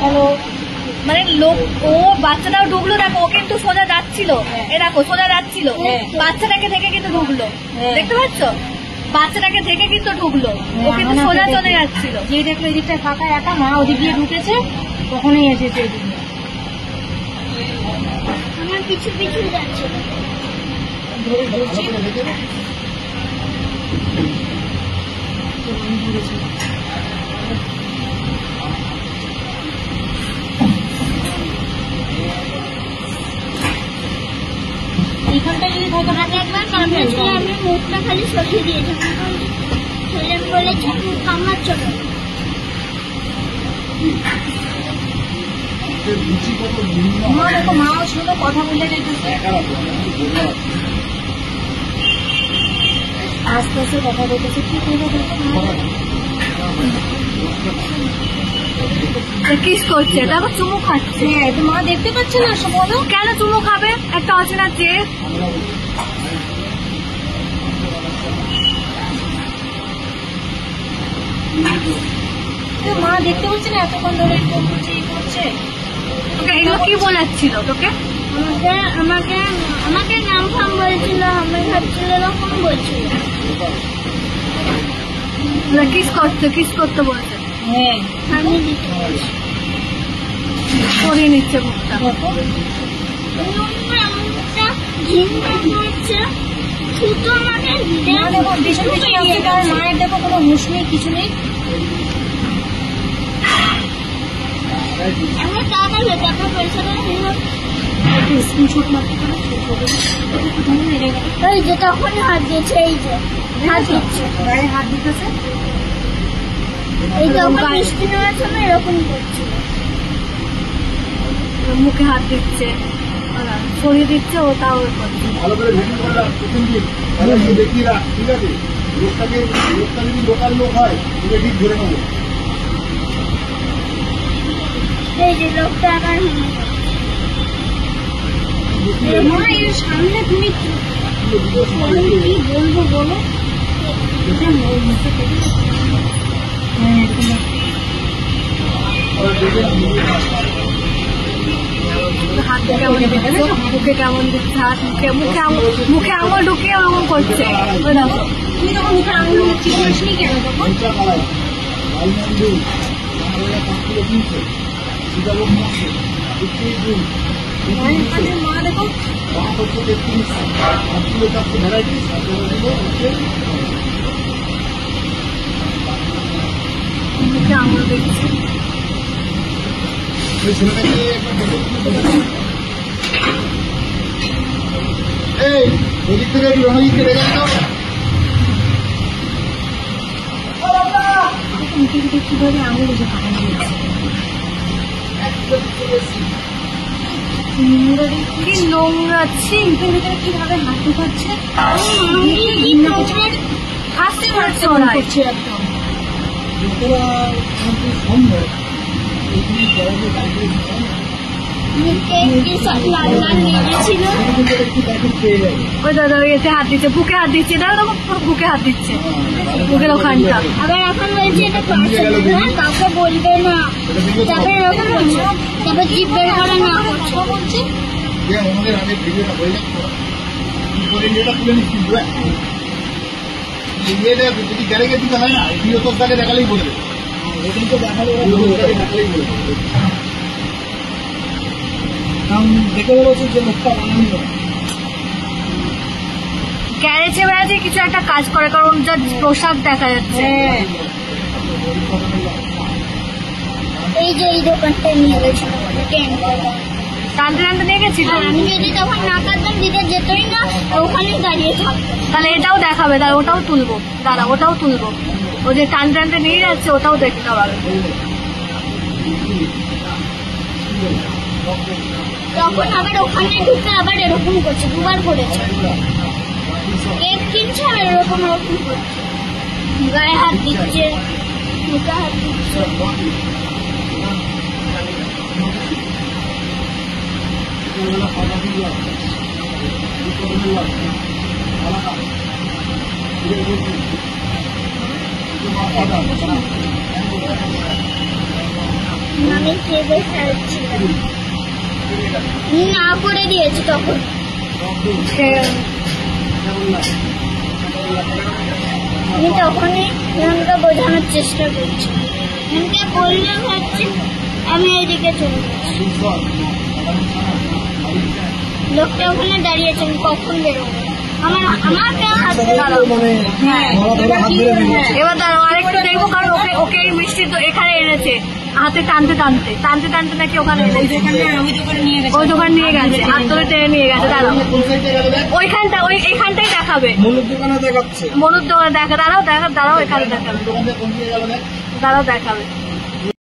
Hello, মানে লোক ও বাচ্চাটাও ঢুকলো, দেখো ও কিন্তু সোজা যাচ্ছিল, এ দেখো সোজা যাচ্ছিল, বাচ্চাটাকে দেখে কিন্তু ঢুকলো, দেখতে পাচ্ছ? বাচ্চাটাকে দেখে কিন্তু ঢুকলো, ও কিন্তু সোজা চলে যাচ্ছিল। যে দেখলো এই দিকটা ফাঁকা, একা মা ওদিক দিয়ে ঢুকেছে, তখনই এসেছে এদিকে। আমার পিছু পিছু যাচ্ছে। এইখানটায় যদি থাকে আগে একবার কামড়ে ছিল, আমি মুখটা খালি সরিয়ে দিয়েছি, ছেলে বলেছে মুখ কামড়াচ্ছ না। মা দেখো, মাও শুনো কথা বলে যেতেছে, আস্তে আস্তে কথা বলতেছে। কি করবো কিস করছে, দেখো চুমু খাচ্ছে। হ্যাঁ, তো মা দেখতে পাচ্ছে না, বলো কেন চুমু খাবে একটা অচেনা চেয়ে? মা দেখতে পাচ্ছে না, এতক্ষণ ধরে এরকম করছে, এই করছে। তোকে এগুলো কি বলাচ্ছিল তোকে? আমাকে আমাকে নাম ফাম বলছিল, আমি ভাবছিল এরকম বলছিল। কিস করতে বলছে। হ্যাঁ, আমি দিতে বলছি, সরিয়ে নিচ্ছে মুখটা। মুখটা ঘিন্না করছে, শুধু আমাকে মা দেখো ভীষণ ভীষণ আসছে, তার মায়ের দেখো কোনো হুঁশ নেই, কিছু নেই। আমার টাকা পয়সাটা ছিল, স্ক্রিনশট মারতে পারো। ওই যে তখন হাত দিচ্ছে, এই যে হাত দিচ্ছে, গায়ে হাত দিতেছে। এই তখন মিষ্টি নেওয়ার সময় এরকম করছিল। মুখে হাত দিচ্ছে, সরিয়ে দিচ্ছে, ও তাও করছে। ভালো করে ভিডিও করলাম প্রথম দিন, দেখিয়ে রাখ, ঠিক আছে? লোকটা যদি লোকাল লোক হয়, তোকে ঠিক ধরে নেবো। এই যে লোকটা আবার মা এর সামনে তুমি কি বলবো বলো? হাতে কেমন দিচ্ছে, মুখে কেমন দিচ্ছে, হাত মুখে আঙুল ঢুকিয়ে ওরকম করছে। তুমি তখন মুখে আঙুল চিকিস নি কেন তখন? মা দেখো মুখে আঙুল দিচ্ছে। এই ওদিক থেকে একটু রণজিৎকে ডেকে দাও। কিভাবে আঙুল যে পাঠানো কি নোংরা, ছি। ভিতরে কিভাবে হাত ঢুকাচ্ছে, হাসতে পারছে করছে ওরা। একদম। সম্ভব লাল লাল লেগেছিল। ওই দাদা এতে হাত দিচ্ছে, বুকে হাত দিচ্ছে, দাদা পুরো বুকে হাত দিচ্ছে, বুকের ওখানটা। আবার এখন বলছে এটা পার্সেল, কাউকে বলবে না, তারপরে এরকম বলছে, তারপর জিভ বের করে না করছে। বলছে আমাদের আগে ভিডিওটা হয়ে যাচ্ছে, ভিডিওটা তুলে নিচ্ছি। যদি গ্যারেজে দিতে হয় না, গৃহস্থকে দেখালেই বলবে, দেখালেই বলবে। দেখে বলেছে যে লোকটা বানানো গ্যারেজে বেড়াতে কিছু একটা কাজ করে, কারণ যা পোশাক দেখা যাচ্ছে। এই যে এই দোকানটা নিয়ে গেছিল, টানতে টানতে নিয়ে গেছিল। আমি যদি তখন না কাটতাম, দিতে যেতই না, ওখানেই দাঁড়িয়ে থাকতো। তাহলে এটাও দেখাবে, তাহলে ওটাও তুলবো, দাঁড়া ওটাও তুলবো। ও যে টানতে টানতে নিয়ে যাচ্ছে, ওটাও দেখতে পাবে। তখন আবার ওখানে ঢুকে আবার এরকম করছে, দুবার করেছে। কেক কিনছে আর এরকম এরকম করছে, গায়ে হাত দিচ্ছে, মুখে হাত দিচ্ছে। আমি কেঁদে ফেলছিলাম, না করে দিয়েছি তখন। আমি তখনই ইমনকে বোঝানোর চেষ্টা করছি, ইমনকে বললে ভাবছি আমি এইদিকে চলে যাচ্ছি। লোকটা ওখানে দাঁড়িয়েছে, আমি কখন বেরোবো? আমাকে হাত দাঁড়াও। এবার দাঁড়াও আরেকটু দেখবো, কারণ ওকে ওকে এই মিষ্টি তো এখানে এনেছে, হাতে টানতে টানতে টানতে টানতে নাকি ওখানে এনেছে, ওই দোকান নিয়ে গেছে, হাত ধরে টেনে নিয়ে গেছে। দাঁড়াও ওইখানটা এইখানটাই দেখাবে, মনুর দোকানে দেখাচ্ছে। মনুর দোকানে দেখা, দাঁড়াও দাঁড়াও এখানে দেখাবে, দোকান থেকে কোন দিকে গেল দেখ। দাঁড়াও দেখাবে।